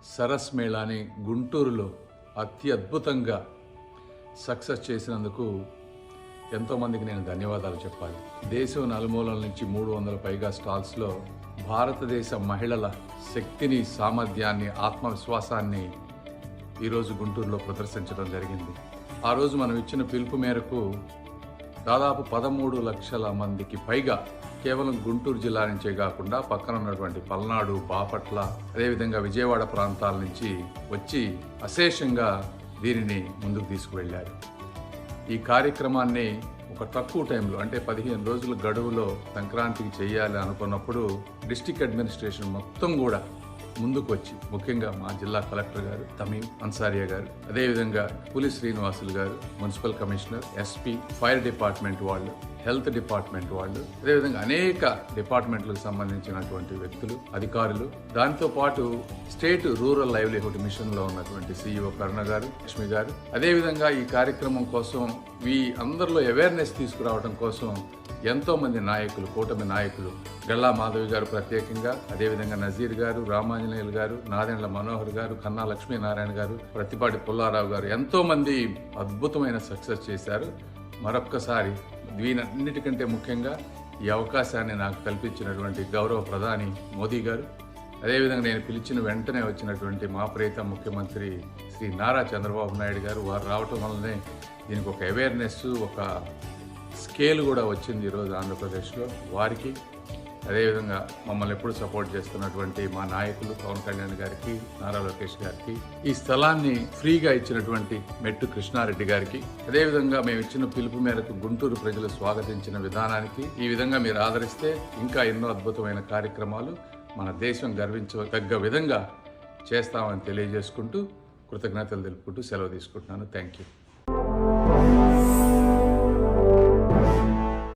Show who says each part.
Speaker 1: సరస్ మేళాని గుంటూరులో అత్యద్భుతంగా సక్సెస్ చేసినందుకు ఎంతోమందికి నేను ధన్యవాదాలు చెప్పాలి. దేశం నలుమూలల నుంచి 300 పైగా స్టాల్స్లో భారతదేశ మహిళల శక్తిని, సామర్థ్యాన్ని, ఆత్మవిశ్వాసాన్ని ఈరోజు గుంటూరులో ప్రదర్శించడం జరిగింది. ఆ రోజు మనం ఇచ్చిన పిలుపు మేరకు దాదాపు 13 లక్షల మందికి పైగా కేవలం గుంటూరు జిల్లా నుంచే కాకుండా పక్కన ఉన్నటువంటి పల్నాడు, బాపట్ల, అదేవిధంగా విజయవాడ ప్రాంతాల నుంచి వచ్చి అశేషంగా దీనిని ముందుకు తీసుకువెళ్ళారు. ఈ కార్యక్రమాన్ని ఒక తక్కువ టైంలో, అంటే 15 రోజుల గడువులో సంక్రాంతికి చేయాలి అనుకున్నప్పుడు డిస్ట్రిక్ట్ అడ్మినిస్ట్రేషన్ మొత్తం కూడా ముందుకు వచ్చి, ముఖ్యంగా మా జిల్లా కలెక్టర్ గారు తమీం అన్సారియా గారు, అదేవిధంగా పులి శ్రీనివాసులు గారు, municipal commissioner, SP, fire department వాళ్ళు, హెల్త్ డిపార్ట్మెంట్ వాళ్ళు, అదేవిధంగా అనేక డిపార్ట్మెంట్లకు సంబంధించినటువంటి వ్యక్తులు, అధికారులు, దాంతో పాటు స్టేట్ రూరల్ లైవ్లీహుడ్ మిషన్లో ఉన్నటువంటి సిఇఓ కరుణ గారు, లక్ష్మి గారు, అదేవిధంగా ఈ కార్యక్రమం కోసం ఈ అందరిలో అవేర్నెస్ తీసుకురావడం కోసం ఎంతో మంది నాయకులు, కూటమి నాయకులు, గల్లా మాధవి గారు ప్రత్యేకంగా, అదేవిధంగా నజీర్ గారు, రామాంజనేయులు గారు, నాదెండ్ల మనోహర్ గారు, కన్నా లక్ష్మీనారాయణ గారు, ప్రతిపాటి పుల్లారావు గారు, ఎంతో మంది అద్భుతమైన సక్సెస్ చేశారు. మరొక్కసారి దీనన్నిటికంటే ముఖ్యంగా ఈ అవకాశాన్ని నాకు కల్పించినటువంటి గౌరవ ప్రధాని మోదీ గారు, అదేవిధంగా నేను పిలిచిన వెంటనే వచ్చినటువంటి మా ప్రియతమ ముఖ్యమంత్రి శ్రీ నారా చంద్రబాబు నాయుడు గారు, వారు రావటం వల్లనే దీనికి ఒక అవేర్నెస్, ఒక స్కేల్ కూడా వచ్చింది ఈరోజు ఆంధ్రప్రదేశ్లో. వారికి, అదేవిధంగా మమ్మల్ని ఎప్పుడు సపోర్ట్ చేస్తున్నటువంటి మా నాయకులు పవన్ కళ్యాణ్ గారికి, నారా లోకేష్ గారికి, ఈ స్థలాన్ని ఫ్రీగా ఇచ్చినటువంటి మెట్టు కృష్ణారెడ్డి గారికి, అదేవిధంగా మేము ఇచ్చిన పిలుపు మేరకు గుంటూరు ప్రజలు స్వాగతించిన విధానానికి, ఈ విధంగా మీరు ఆదరిస్తే ఇంకా ఎన్నో అద్భుతమైన కార్యక్రమాలు మన దేశం గర్వించదగ్గ విధంగా చేస్తామని తెలియజేసుకుంటూ కృతజ్ఞతలు తెలుపుకుంటూ సెలవు తీసుకుంటున్నాను. Thank you.